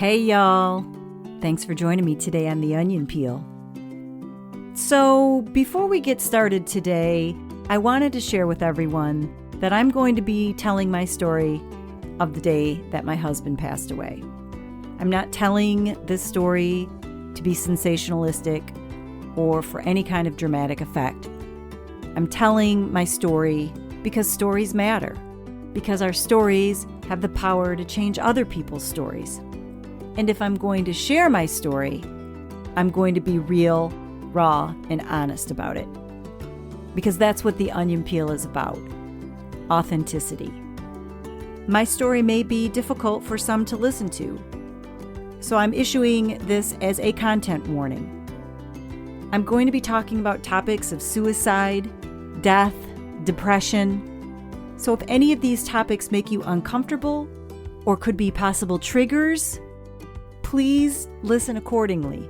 Hey y'all, thanks for joining me today on The Onion Peel. So before we get started today, I wanted to share with everyone that I'm going to be telling my story of the day that my husband passed away. I'm not telling this story to be sensationalistic or for any kind of dramatic effect. I'm telling my story because stories matter, because our stories have the power to change other people's stories. And if I'm going to share my story, I'm going to be real, raw, and honest about it. Because that's what The Onion Peel is about. Authenticity. My story may be difficult for some to listen to, so I'm issuing this as a content warning. I'm going to be talking about topics of suicide, death, depression. So if any of these topics make you uncomfortable or could be possible triggers, please listen accordingly.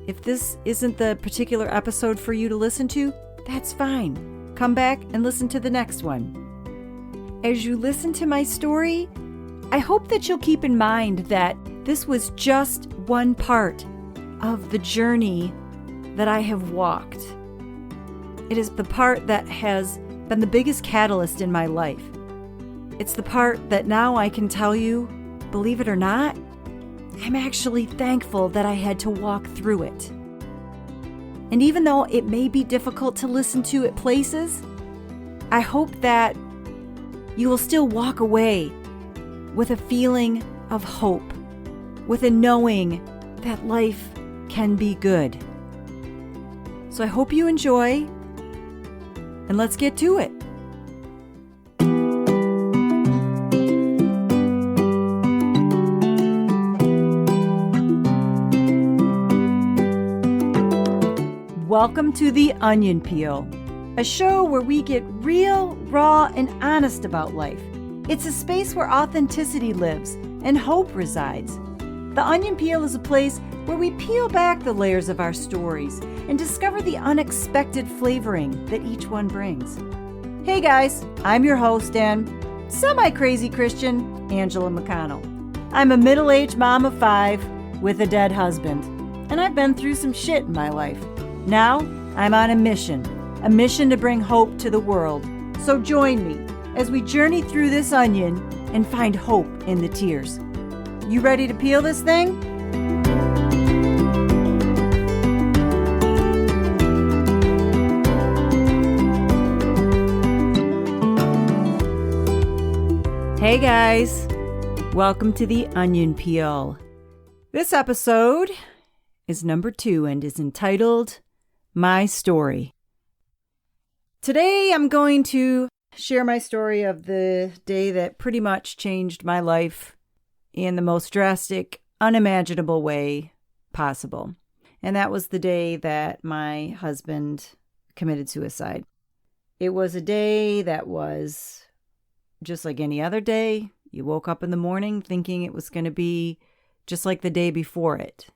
If this isn't the particular episode for you to listen to, that's fine. Come back and listen to the next one. As you listen to my story, I hope that you'll keep in mind that this was just one part of the journey that I have walked. It is the part that has been the biggest catalyst in my life. It's the part that now I can tell you, believe it or not, I'm actually thankful that I had to walk through it. And even though it may be difficult to listen to at places, I hope that you will still walk away with a feeling of hope, with a knowing that life can be good. So I hope you enjoy, and let's get to it. Welcome to The Onion Peel, a show where we get real, raw, and honest about life. It's a space where authenticity lives and hope resides. The Onion Peel is a place where we peel back the layers of our stories and discover the unexpected flavoring that each one brings. Hey guys, I'm your host and semi-crazy Christian, Angela McConnell. I'm a middle-aged mom of 5 with a dead husband, and I've been through some shit in my life. Now, I'm on a mission to bring hope to the world. So join me as we journey through this onion and find hope in the tears. You ready to peel this thing? Hey guys, welcome to The Onion Peel. This episode is number 2 and is entitled My Story. Today I'm going to share my story of the day that pretty much changed my life in the most drastic, unimaginable way possible. And that was the day that my husband committed suicide. It was a day that was just like any other day. You woke up in the morning thinking it was going to be just like the day before it,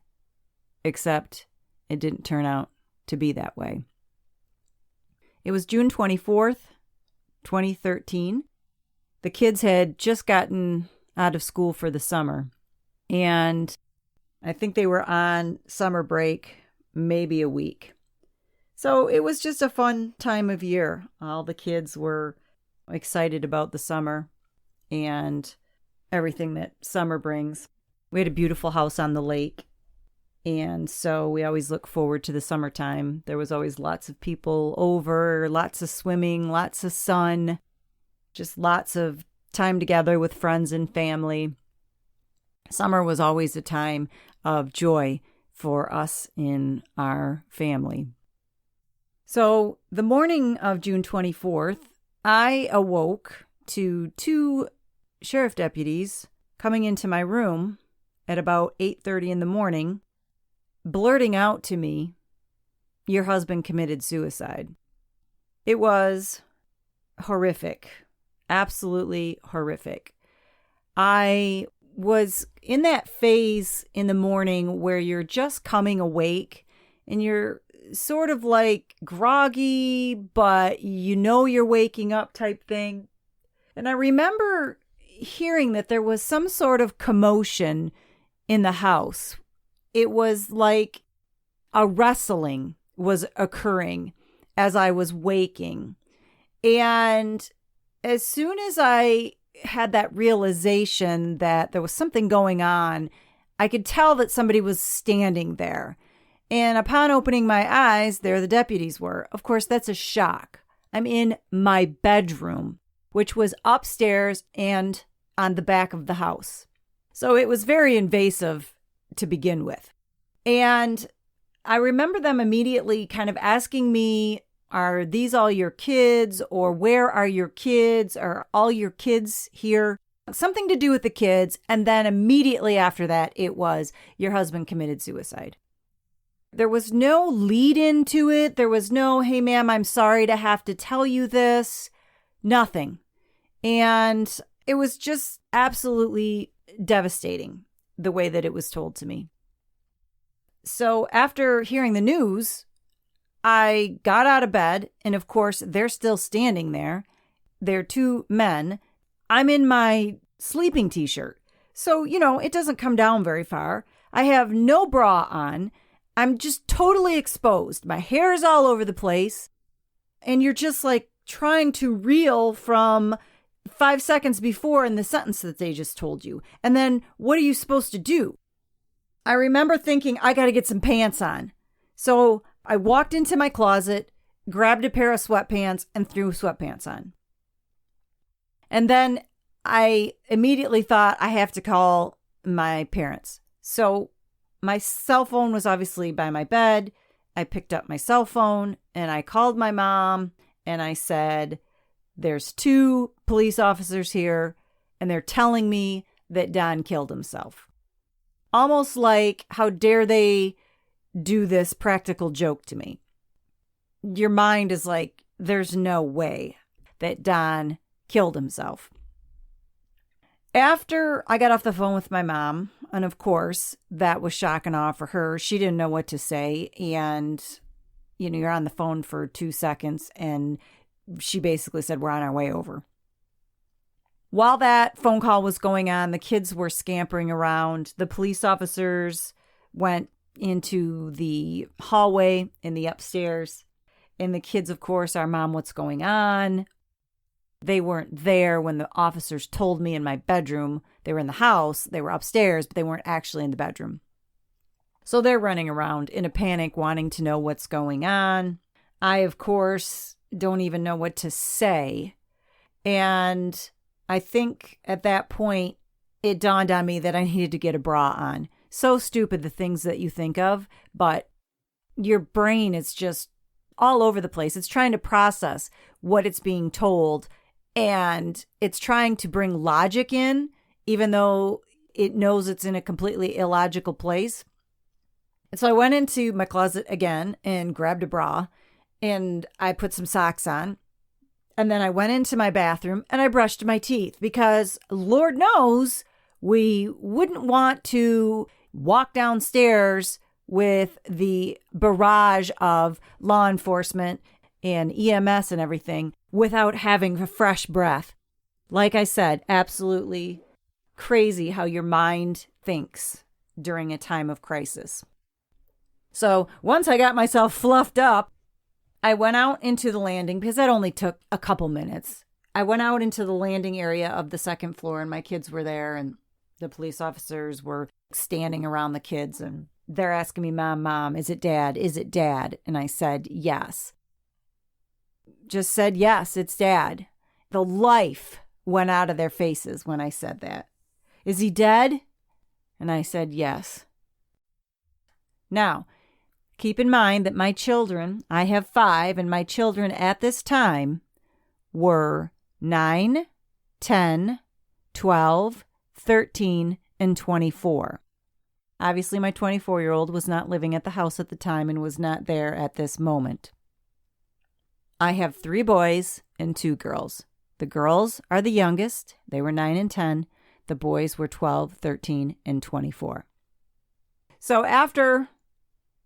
except it didn't turn out to be that way. It was June 24th, 2013. The kids had just gotten out of school for the summer, and I think they were on summer break maybe a week. So it was just a fun time of year. All the kids were excited about the summer and everything that summer brings. We had a beautiful house on the lake, and so we always look forward to the summertime. There was always lots of people over, lots of swimming, lots of sun, just lots of time together with friends and family. Summer was always a time of joy for us in our family. So the morning of June 24th, I awoke to 2 sheriff deputies coming into my room at about 8:30 in the morning, blurting out to me, "Your husband committed suicide." It was horrific, absolutely horrific. I was in that phase in the morning where you're just coming awake and you're sort of like groggy, but you know you're waking up type thing. And I remember hearing that there was some sort of commotion in the house. It was like a wrestling was occurring as I was waking. And as soon as I had that realization that there was something going on, I could tell that somebody was standing there. And upon opening my eyes, there the deputies were. Of course, that's a shock. I'm in my bedroom, which was upstairs and on the back of the house. So it was very invasive to begin with. And I remember them immediately kind of asking me, are these all your kids? Or where are your kids? Are all your kids here? Something to do with the kids. And then immediately after that, it was, your husband committed suicide. There was no lead into it. There was no, hey, ma'am, I'm sorry to have to tell you this. Nothing. And it was just absolutely devastating the way that it was told to me. So after hearing the news, I got out of bed, and of course, they're still standing there. They're two men. I'm in my sleeping t-shirt. So, it doesn't come down very far. I have no bra on. I'm just totally exposed. My hair is all over the place. And you're just like trying to reel from 5 seconds before in the sentence that they just told you. And then what are you supposed to do? I remember thinking, I got to get some pants on. So I walked into my closet, grabbed a pair of sweatpants, and threw sweatpants on. And then I immediately thought, I have to call my parents. So my cell phone was obviously by my bed. I picked up my cell phone and I called my mom and I said, there's 2 police officers here and they're telling me that Don killed himself. Almost like, how dare they do this practical joke to me? Your mind is like, there's no way that Don killed himself. After I got off the phone with my mom, and of course, that was shock and awe for her. She didn't know what to say. And, you're on the phone for 2 seconds and she basically said, we're on our way over. While that phone call was going on, the kids were scampering around. The police officers went into the hallway in the upstairs. And the kids, of course, are, Mom, what's going on? They weren't there when the officers told me in my bedroom. They were in the house. They were upstairs, but they weren't actually in the bedroom. So they're running around in a panic, wanting to know what's going on. I, of course, don't even know what to say. And I think at that point, it dawned on me that I needed to get a bra on. So stupid, the things that you think of, but your brain is just all over the place. It's trying to process what it's being told, and it's trying to bring logic in, even though it knows it's in a completely illogical place. And so I went into my closet again and grabbed a bra, and I put some socks on. And then I went into my bathroom and I brushed my teeth because Lord knows we wouldn't want to walk downstairs with the barrage of law enforcement and EMS and everything without having a fresh breath. Like I said, absolutely crazy how your mind thinks during a time of crisis. So once I got myself fluffed up, I went out into the landing because that only took a couple minutes. I went out into the landing area of the second floor and my kids were there and the police officers were standing around the kids and they're asking me, Mom, is it Dad? Is it Dad? And I said, yes. Just said, yes, it's Dad. The life went out of their faces when I said that. Is he dead? And I said, yes. Now, keep in mind that my children, I have 5, and my children at this time were 9, 10, 12, 13, and 24. Obviously, my 24-year-old was not living at the house at the time and was not there at this moment. I have 3 boys and 2 girls. The girls are the youngest. They were 9 and 10. The boys were 12, 13, and 24. So after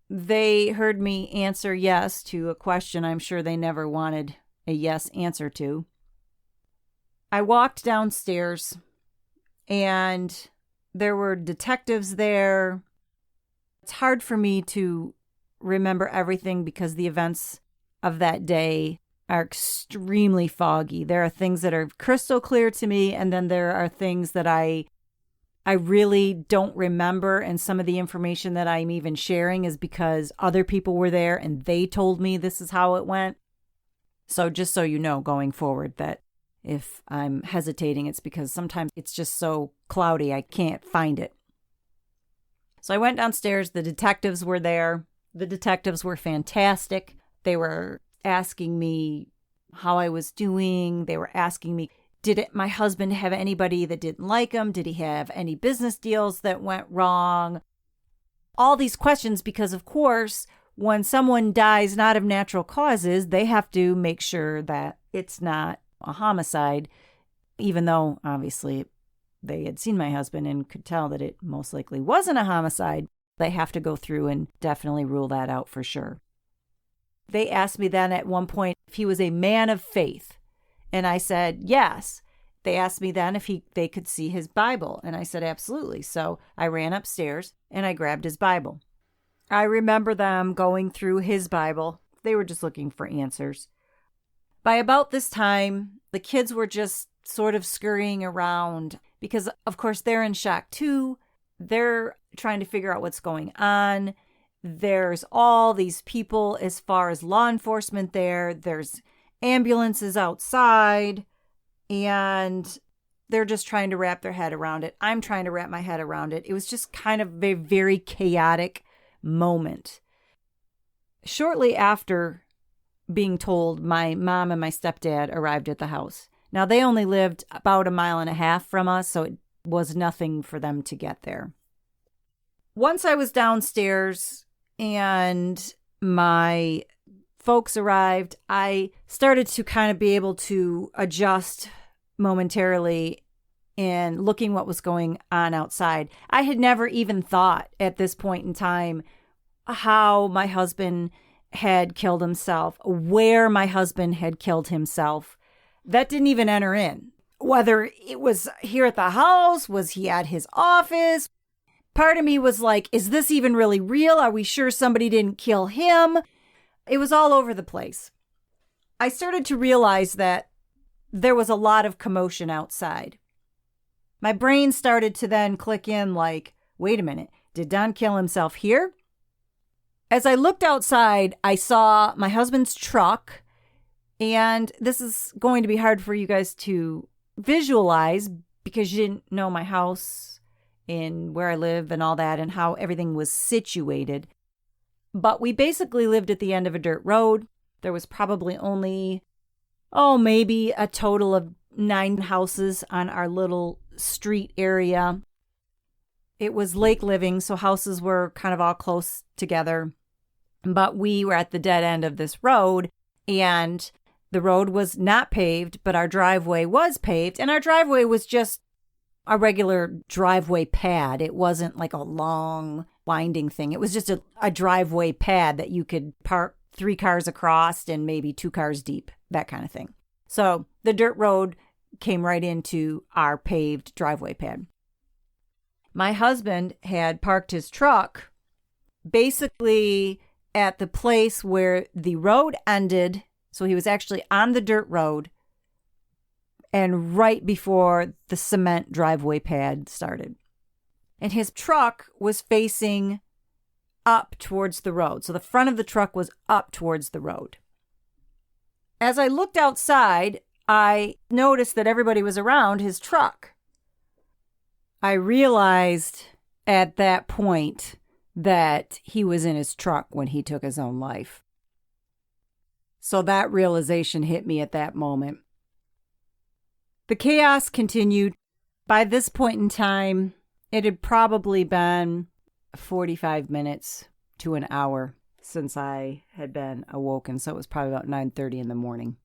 they heard me answer yes to a question I'm sure they never wanted a yes answer to, I walked downstairs and There were detectives there. It's hard for me to remember everything because the events of that day are extremely foggy. There are things that are crystal clear to me, and then there are things that I really don't remember, and some of the information that I'm even sharing is because other people were there and they told me this is how it went. So just so you know, going forward, that if I'm hesitating, it's because sometimes it's just so cloudy I can't find it. So I went downstairs. The detectives were there. The detectives were fantastic. They were asking me how I was doing. They were asking me, did my husband have anybody that didn't like him? Did he have any business deals that went wrong? All these questions because, of course, when someone dies not of natural causes, they have to make sure that it's not a homicide, even though, obviously, they had seen my husband and could tell that it most likely wasn't a homicide. They have to go through and definitely rule that out for sure. They asked me then at one point if he was a man of faith. And I said, yes. They asked me then if they could see his Bible. And I said, absolutely. So I ran upstairs and I grabbed his Bible. I remember them going through his Bible. They were just looking for answers. By about this time, the kids were just sort of scurrying around because, of course, they're in shock too. They're trying to figure out what's going on. There's all these people as far as law enforcement there. There's ambulances outside, and they're just trying to wrap their head around it. I'm trying to wrap my head around it. It was just kind of a very chaotic moment. Shortly after being told, my mom and my stepdad arrived at the house. Now, they only lived about 1.5 miles from us, so it was nothing for them to get there. Once I was downstairs and my folks arrived, I started to kind of be able to adjust momentarily in looking what was going on outside. I had never even thought at this point in time how my husband had killed himself, where my husband had killed himself. That didn't even enter in. Whether it was here at the house, was he at his office? Part of me was like, is this even really real? Are we sure somebody didn't kill him? It was all over the place. I started to realize that there was a lot of commotion outside. My brain started to then click in like, wait a minute, did Don kill himself here? As I looked outside, I saw my husband's truck, and this is going to be hard for you guys to visualize because you didn't know my house and where I live and all that and how everything was situated. But we basically lived at the end of a dirt road. There was probably only, maybe a total of 9 houses on our little street area. It was lake living, so houses were kind of all close together. But we were at the dead end of this road, and the road was not paved, but our driveway was paved, and our driveway was just a regular driveway pad. It wasn't like a long winding thing. It was just a driveway pad that you could park 3 cars across and maybe 2 cars deep, that kind of thing. So the dirt road came right into our paved driveway pad. My husband had parked his truck basically at the place where the road ended. So he was actually on the dirt road and right before the cement driveway pad started. And his truck was facing up towards the road. So the front of the truck was up towards the road. As I looked outside, I noticed that everybody was around his truck. I realized at that point that he was in his truck when he took his own life. So that realization hit me at that moment. The chaos continued. By this point in time, it had probably been 45 minutes to an hour since I had been awoken, so it was probably about 9:30 in the morning.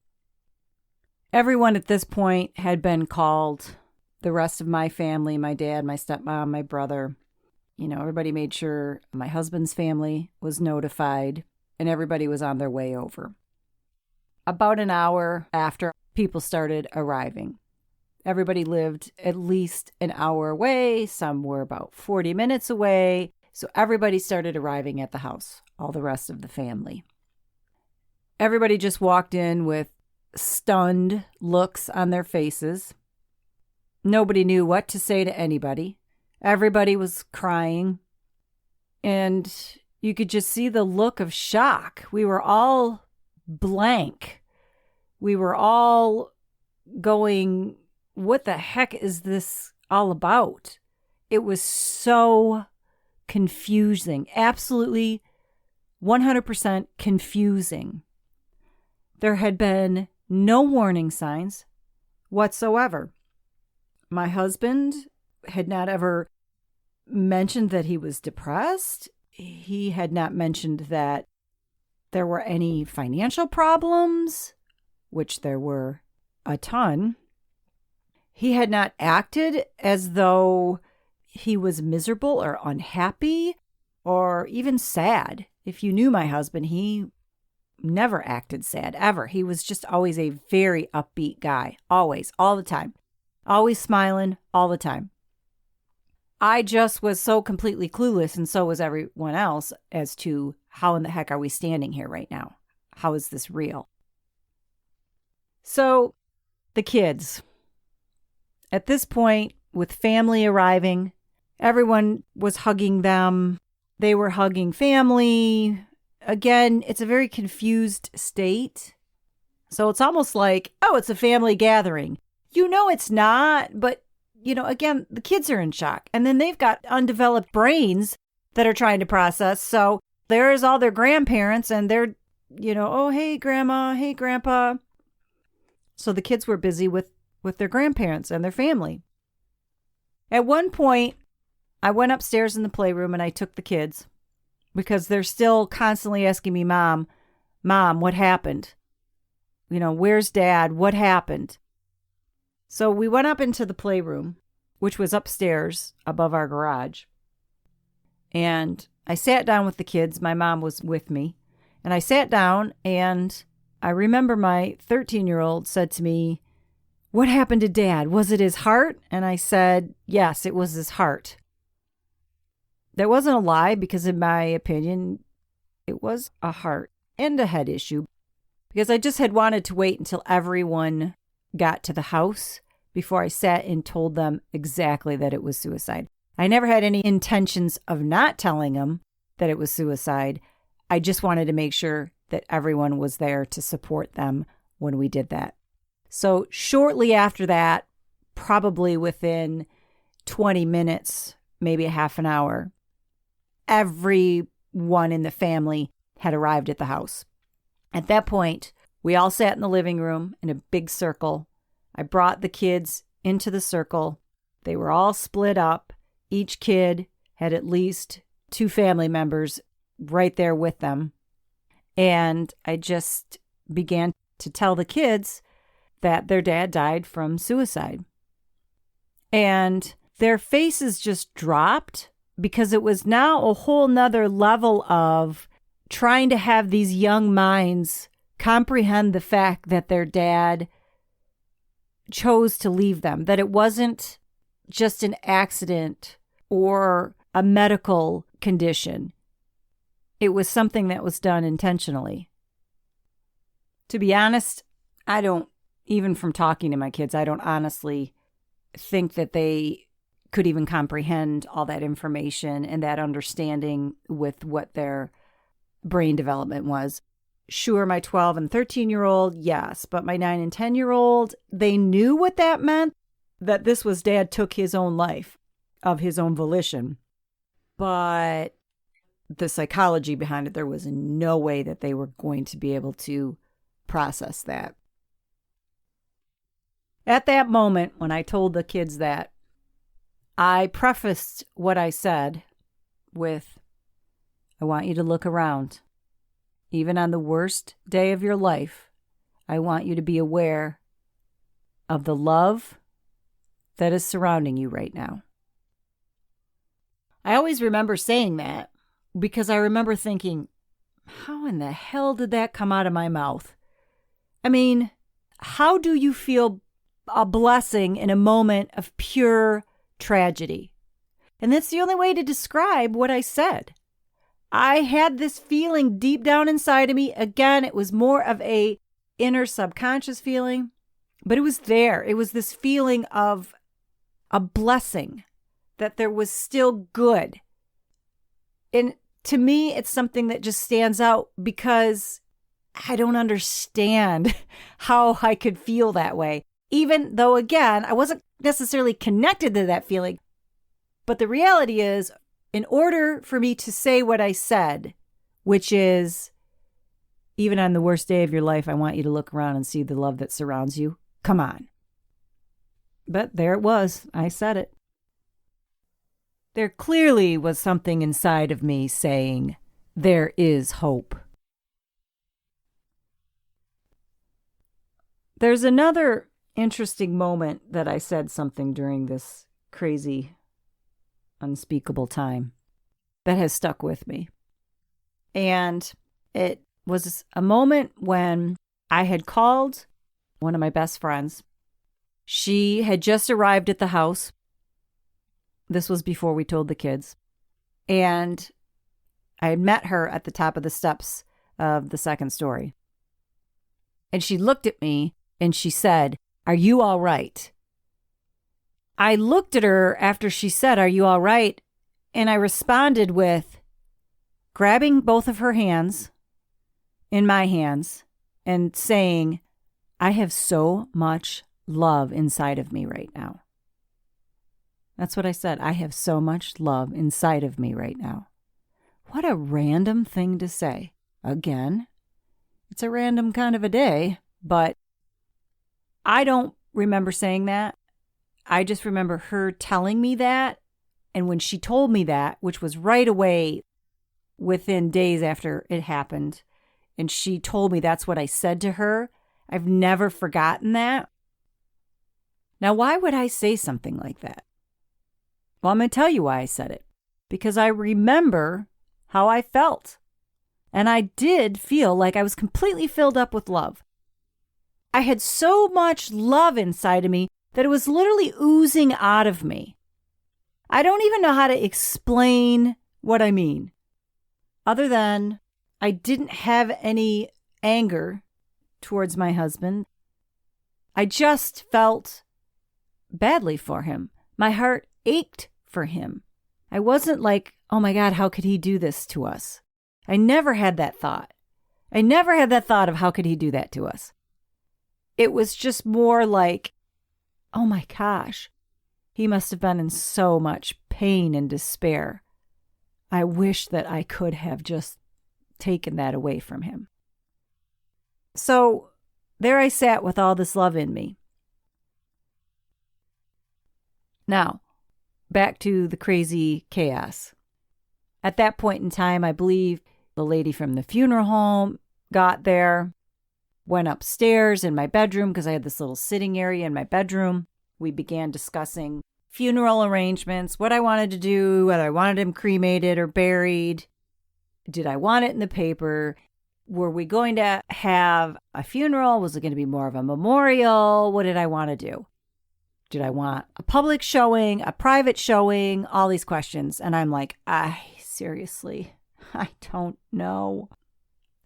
Everyone at this point had been called. The rest of my family, my dad, my stepmom, my brother, everybody made sure my husband's family was notified and everybody was on their way over. About an hour after, people started arriving. Everybody lived at least an hour away. Some were about 40 minutes away. So everybody started arriving at the house, all the rest of the family. Everybody just walked in with stunned looks on their faces. Nobody knew what to say to anybody. Everybody was crying. And you could just see the look of shock. We were all blank. We were all going, what the heck is this all about? It was so confusing. Absolutely 100% confusing. There had been no warning signs whatsoever. My husband had not ever mentioned that he was depressed. He had not mentioned that there were any financial problems, which there were a ton. He had not acted as though he was miserable or unhappy or even sad. If you knew my husband, he never acted sad, ever. He was just always a very upbeat guy. Always, all the time. Always smiling, all the time. I just was so completely clueless, and so was everyone else, as to how in the heck are we standing here right now? How is this real? So, the kids. At this point, with family arriving, everyone was hugging them. They were hugging family. Again, it's a very confused state. So it's almost like, oh, it's a family gathering. You know it's not, but, again, the kids are in shock. And then they've got undeveloped brains that are trying to process. So there's all their grandparents and they're, oh, hey, grandma, hey, grandpa. So the kids were busy with their grandparents and their family. At one point, I went upstairs in the playroom and I took the kids because they're still constantly asking me, Mom, what happened? Where's Dad? What happened? So we went up into the playroom, which was upstairs above our garage. And I sat down with the kids. My mom was with me. And I sat down and I remember my 13-year-old said to me, what happened to Dad? Was it his heart? And I said, yes, it was his heart. That wasn't a lie because in my opinion, it was a heart and a head issue because I just had wanted to wait until everyone got to the house before I sat and told them exactly that it was suicide. I never had any intentions of not telling them that it was suicide. I just wanted to make sure that everyone was there to support them when we did that. So shortly after that, probably within 20 minutes, maybe a half an hour, everyone in the family had arrived at the house. At that point, we all sat in the living room in a big circle. I brought the kids into the circle. They were all split up. Each kid had at least 2 family members right there with them. And I just began to tell the kids that their dad died from suicide. And their faces just dropped because it was now a whole nother level of trying to have these young minds comprehend the fact that their dad chose to leave them, that it wasn't just an accident or a medical condition. It was something that was done intentionally. To be honest, even from talking to my kids, I don't honestly think that they could even comprehend all that information and that understanding with what their brain development was. Sure, my 12 and 13-year-old, yes, but my 9 and 10-year-old, they knew what that meant, that this was Dad took his own life of his own volition. But the psychology behind it, there was no way that they were going to be able to process that. At that moment, when I told the kids that, I prefaced what I said with, I want you to look around. Even on the worst day of your life, I want you to be aware of the love that is surrounding you right now. I always remember saying that because I remember thinking, how in the hell did that come out of my mouth? I mean, how do you feel a blessing in a moment of pure tragedy. And that's the only way to describe what I said. I had this feeling deep down inside of me. Again, it was more of a inner subconscious feeling, but it was there. It was this feeling of a blessing, that there was still good. And to me, it's something that just stands out because I don't understand how I could feel that way. Even though, again, I wasn't necessarily connected to that feeling. But the reality is, in order for me to say what I said, which is, even on the worst day of your life, I want you to look around and see the love that surrounds you. Come on. But there it was. I said it. There clearly was something inside of me saying, there is hope. There's another interesting moment that I said something during this crazy, unspeakable time that has stuck with me. And it was a moment when I had called one of my best friends. She had just arrived at the house. This was before we told the kids. And I had met her at the top of the steps of the second story. And she looked at me and she said, "Are you all right?" I looked at her after she said, "Are you all right?" And I responded with grabbing both of her hands in my hands and saying, "I have so much love inside of me right now." That's what I said. I have so much love inside of me right now. What a random thing to say. Again, it's a random kind of a day, but I don't remember saying that. I just remember her telling me that. And when she told me that, which was right away within days after it happened, and she told me that's what I said to her, I've never forgotten that. Now, why would I say something like that? Well, I'm going to tell you why I said it. Because I remember how I felt. And I did feel like I was completely filled up with love. I had so much love inside of me that it was literally oozing out of me. I don't even know how to explain what I mean, other than I didn't have any anger towards my husband. I just felt badly for him. My heart ached for him. I wasn't like, oh my God, how could he do this to us? I never had that thought. I never had that thought of how could he do that to us. It was just more like, oh my gosh, he must have been in so much pain and despair. I wish that I could have just taken that away from him. So there I sat with all this love in me. Now, back to the crazy chaos. At that point in time, I believe the lady from the funeral home got there, went upstairs in my bedroom because I had this little sitting area in my bedroom. We began discussing funeral arrangements, what I wanted to do, whether I wanted him cremated or buried. Did I want it in the paper? Were we going to have a funeral? Was it going to be more of a memorial? What did I want to do? Did I want a public showing, a private showing? All these questions. And I'm like, seriously, I don't know.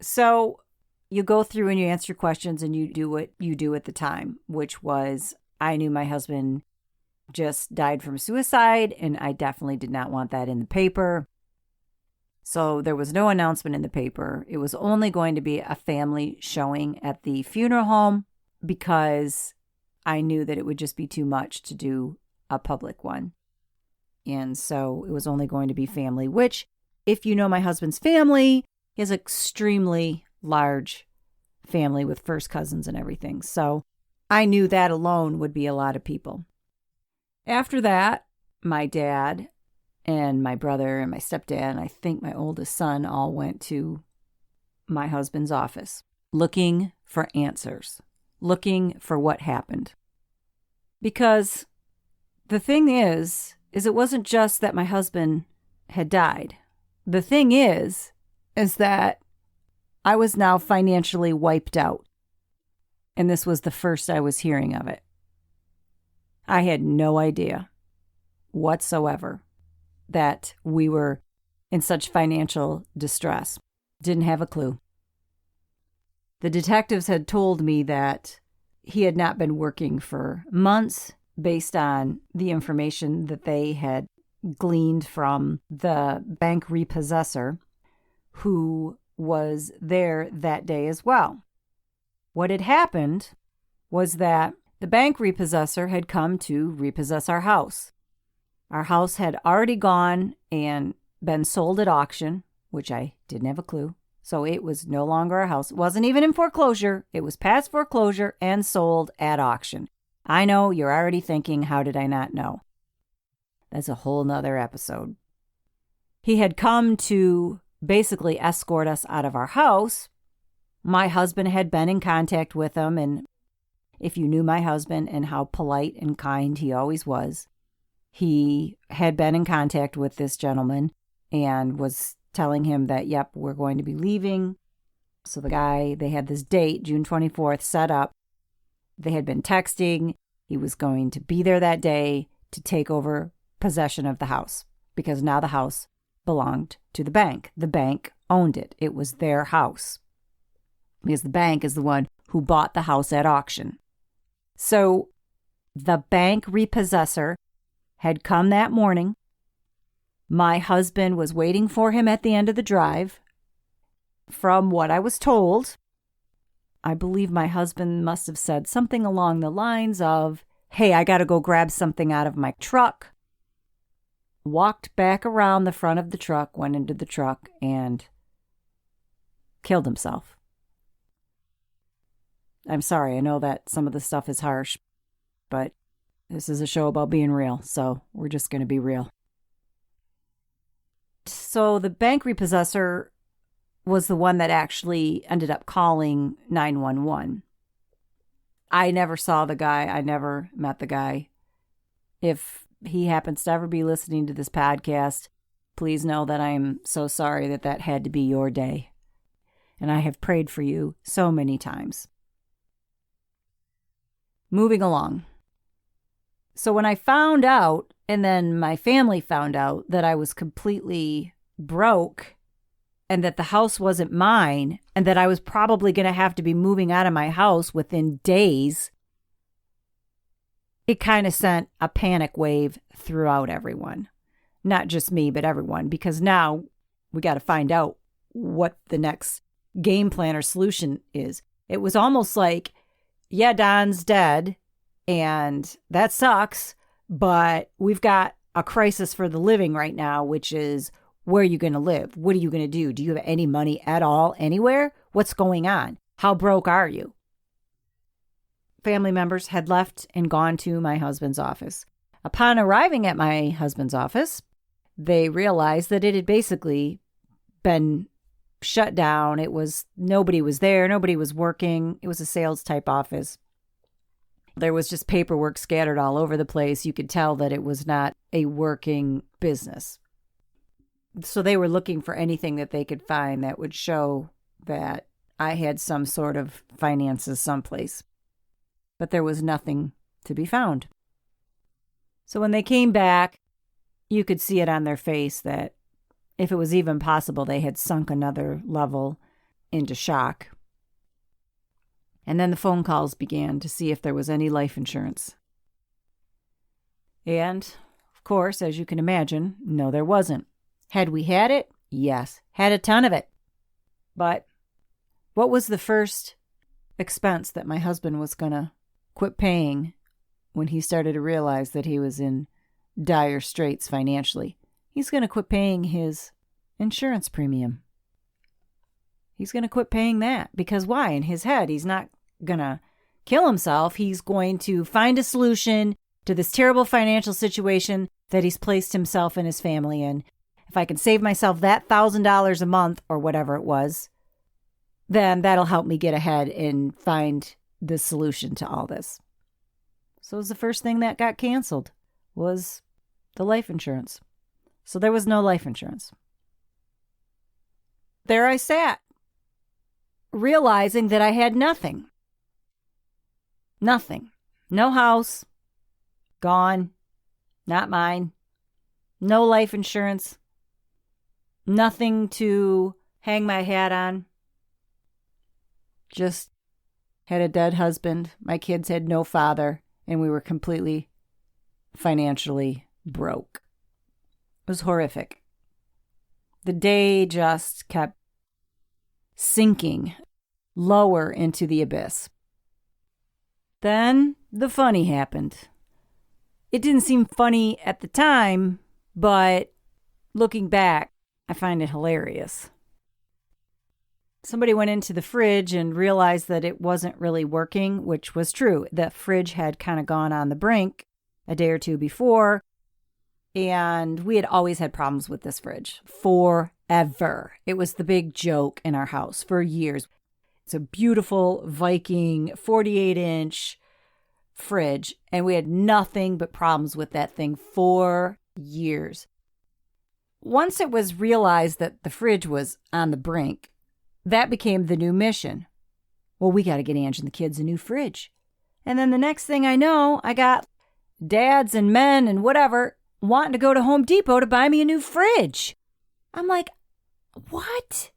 So you go through and you answer questions and you do what you do at the time, which was I knew my husband just died from suicide, and I definitely did not want that in the paper. So there was no announcement in the paper. It was only going to be a family showing at the funeral home because I knew that it would just be too much to do a public one. And so it was only going to be family, which, if you know my husband's family, he has an extremely large family with first cousins and everything. So I knew that alone would be a lot of people. After that, my dad and my brother and my stepdad, and I think my oldest son, all went to my husband's office looking for answers, looking for what happened. Because the thing is it wasn't just that my husband had died. The thing is that I was now financially wiped out. And this was the first I was hearing of it. I had no idea whatsoever that we were in such financial distress. Didn't have a clue. The detectives had told me that he had not been working for months based on the information that they had gleaned from the bank repossessor who was there that day as well. What had happened was that the bank repossessor had come to repossess our house. Our house had already gone and been sold at auction, which I didn't have a clue. So it was no longer a house. It wasn't even in foreclosure. It was past foreclosure and sold at auction. I know you're already thinking, how did I not know? That's a whole nother episode. He had come to basically escort us out of our house. My husband had been in contact with him, and if you knew my husband and how polite and kind he always was, he had been in contact with this gentleman and was telling him that, yep, we're going to be leaving. So the guy, they had this date, June 24th, set up. They had been texting. He was going to be there that day to take over possession of the house because now the house belonged to the bank. The bank owned it. It was their house because the bank is the one who bought the house at auction. So the bank repossessor had come that morning. My husband was waiting for him at the end of the drive. From what I was told, I believe my husband must have said something along the lines of, hey, I got to go grab something out of my truck. Walked back around the front of the truck, went into the truck, and killed himself. I'm sorry, I know that some of the stuff is harsh, but this is a show about being real, so we're just going to be real. So the bank repossessor was the one that actually ended up calling 911. I never saw the guy. I never met the guy. If he happens to ever be listening to this podcast, please know that I am so sorry that that had to be your day. And I have prayed for you so many times. Moving along. So when I found out, and then my family found out that I was completely broke and that the house wasn't mine and that I was probably going to have to be moving out of my house within days, it kind of sent a panic wave throughout everyone. Not just me, but everyone, because now we got to find out what the next game plan or solution is. It was almost like, yeah, Don's dead and that sucks, but we've got a crisis for the living right now, which is, where are you going to live? What are you going to do? Do you have any money at all anywhere? What's going on? How broke are you? Family members had left and gone to my husband's office. Upon arriving at my husband's office, they realized that it had basically been shut down. Nobody was there. Nobody was working. It was a sales type office. There was just paperwork scattered all over the place. You could tell that it was not a working business. So they were looking for anything that they could find that would show that I had some sort of finances someplace. But there was nothing to be found. So when they came back, you could see it on their face that if it was even possible, they had sunk another level into shock. And then the phone calls began to see if there was any life insurance. And, of course, as you can imagine, no, there wasn't. Had we had it? Yes. Had a ton of it. But what was the first expense that my husband was going to quit paying when he started to realize that he was in dire straits financially? He's going to quit paying his insurance premium. He's going to quit paying that because why? In his head, he's not going to kill himself. He's going to find a solution to this terrible financial situation that he's placed himself and his family in. If I can save myself that $1,000 a month or whatever it was, then that'll help me get ahead and find the solution to all this. So it was the first thing that got canceled was the life insurance. So there was no life insurance. There I sat, realizing that I had nothing. Nothing. No house, Gone. Not mine. No life insurance. Nothing to hang my hat on. Just had a dead husband. My kids had no father, and we were completely financially broke. It was horrific. The day just kept sinking lower into the abyss. Then the funny happened. It didn't seem funny at the time, but looking back, I find it hilarious. Somebody went into the fridge and realized that it wasn't really working, which was true. The fridge had kind of gone on the brink a day or two before, and we had always had problems with this fridge forever. It was the big joke in our house for years. It's a beautiful Viking 48-inch fridge, and we had nothing but problems with that thing for years. Once it was realized that the fridge was on the brink, that became the new mission. Well, we got to get Ange and the kids a new fridge. And then the next thing I know, I got dads and men and whatever wanting to go to Home Depot to buy me a new fridge. I'm like, what?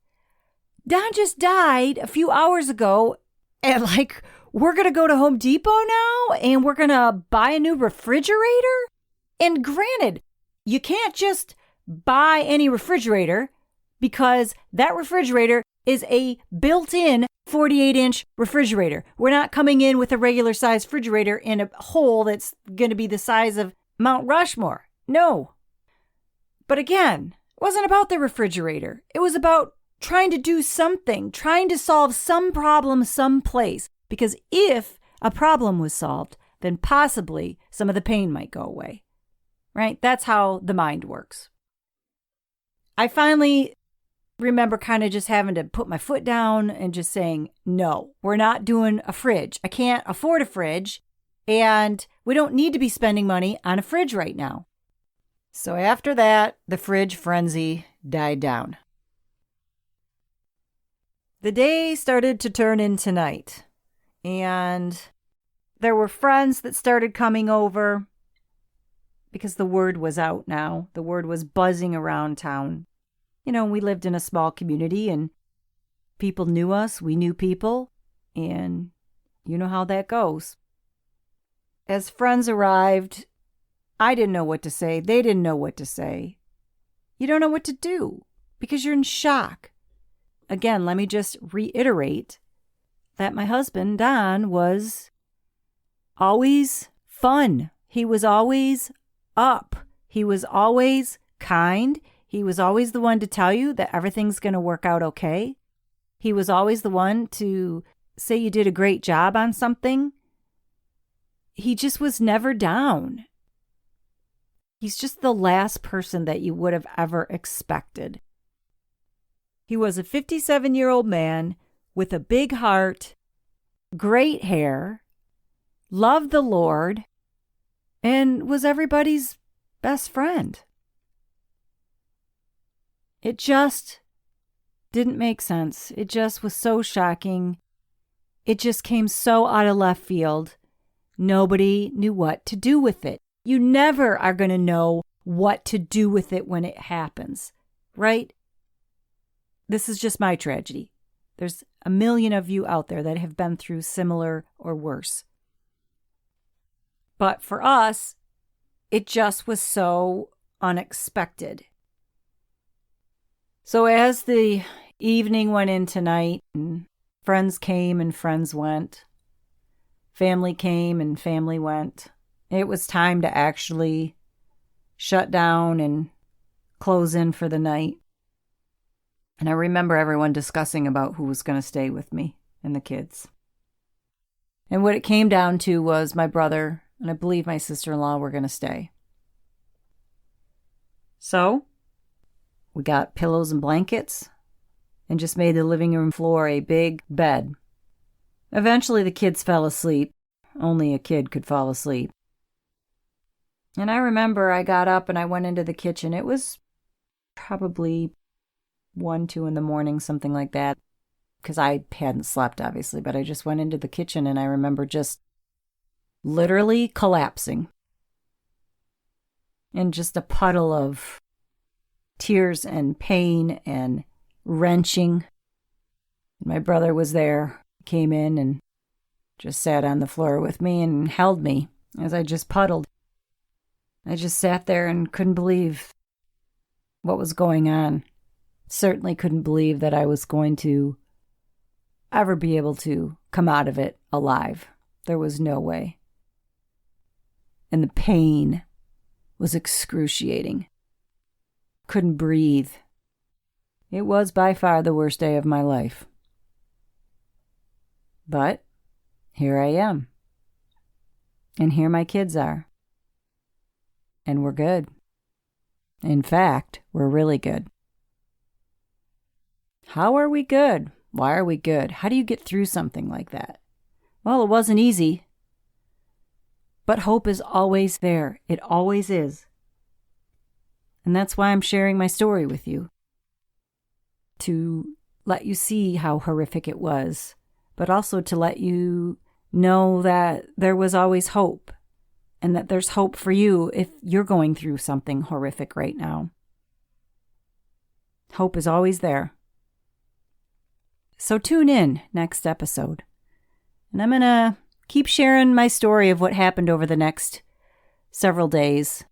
Don just died a few hours ago, and like, we're going to go to Home Depot now and we're going to buy a new refrigerator? And granted, you can't just buy any refrigerator because that refrigerator is a built-in 48-inch refrigerator. We're not coming in with a regular size refrigerator in a hole that's going to be the size of Mount Rushmore. No. But again, it wasn't about the refrigerator. It was about trying to do something, trying to solve some problem someplace. Because if a problem was solved, then possibly some of the pain might go away. Right? That's how the mind works. I finally remember kind of just having to put my foot down and just saying, no, we're not doing a fridge. I can't afford a fridge, and we don't need to be spending money on a fridge right now. So after that, the fridge frenzy died down. The day started to turn into night, and there were friends that started coming over because the word was out now. The word was buzzing around town. You know, we lived in a small community and people knew us, we knew people, and you know how that goes. As friends arrived, I didn't know what to say. They didn't know what to say. You don't know what to do because you're in shock. Again, let me just reiterate that my husband, Don, was always fun. He was always up. He was always kind. He was always the one to tell you that everything's going to work out okay. He was always the one to say you did a great job on something. He just was never down. He's just the last person that you would have ever expected. He was a 57-year-old man with a big heart, great hair, loved the Lord, and was everybody's best friend. It just didn't make sense. It just was so shocking. It just came so out of left field. Nobody knew what to do with it. You never are going to know what to do with it when it happens, right? This is just my tragedy. There's a million of you out there that have been through similar or worse. But for us, it just was so unexpected. So as the evening went into night, and friends came and friends went, family came and family went, it was time to actually shut down and close in for the night. And I remember everyone discussing about who was going to stay with me and the kids. And what it came down to was my brother and I believe my sister-in-law were going to stay. So we got pillows and blankets and just made the living room floor a big bed. Eventually the kids fell asleep. Only a kid could fall asleep. And I remember I got up and I went into the kitchen. It was probably 1, 2 in the morning, something like that. Because I hadn't slept, obviously. But I just went into the kitchen and I remember just literally collapsing. in just a puddle of tears and pain and wrenching. My brother was there, came in and just sat on the floor with me and held me as I just puddled. I just sat there and couldn't believe what was going on. Certainly couldn't believe that I was going to ever be able to come out of it alive. There was no way. And the pain was excruciating. Couldn't breathe. It was by far the worst day of my life. But here I am. And here my kids are. And we're good. In fact, we're really good. How are we good? Why are we good? How do you get through something like that? Well, it wasn't easy. But hope is always there. It always is. And that's why I'm sharing my story with you. To let you see how horrific it was, but also to let you know that there was always hope, and that there's hope for you if you're going through something horrific right now. Hope is always there. So tune in next episode. And I'm going to keep sharing my story of what happened over the next several days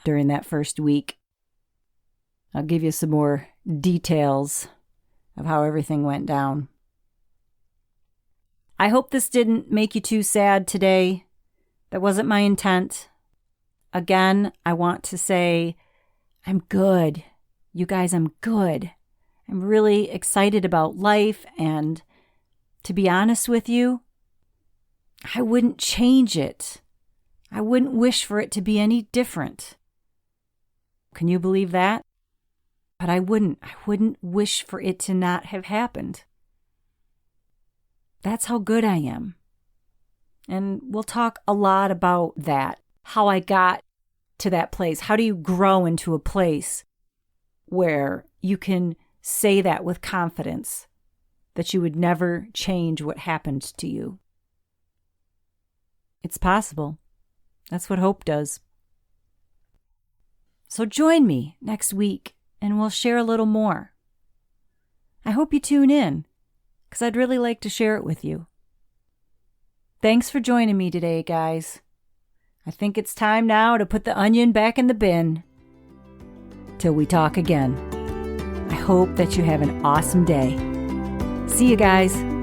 during that first week. I'll give you some more details of how everything went down. I hope this didn't make you too sad today. That wasn't my intent. Again, I want to say, I'm good. You guys, I'm good. I'm really excited about life, and to be honest with you, I wouldn't change it. I wouldn't wish for it to be any different. Can you believe that? But I wouldn't wish for it to not have happened. That's how good I am. And we'll talk a lot about that, how I got to that place. How do you grow into a place where you can say that with confidence, that you would never change what happened to you? It's possible. That's what hope does. So join me next week and we'll share a little more. I hope you tune in, because I'd really like to share it with you. Thanks for joining me today, guys. I think it's time now to put the onion back in the bin. Till we talk again. I hope that you have an awesome day. See you guys.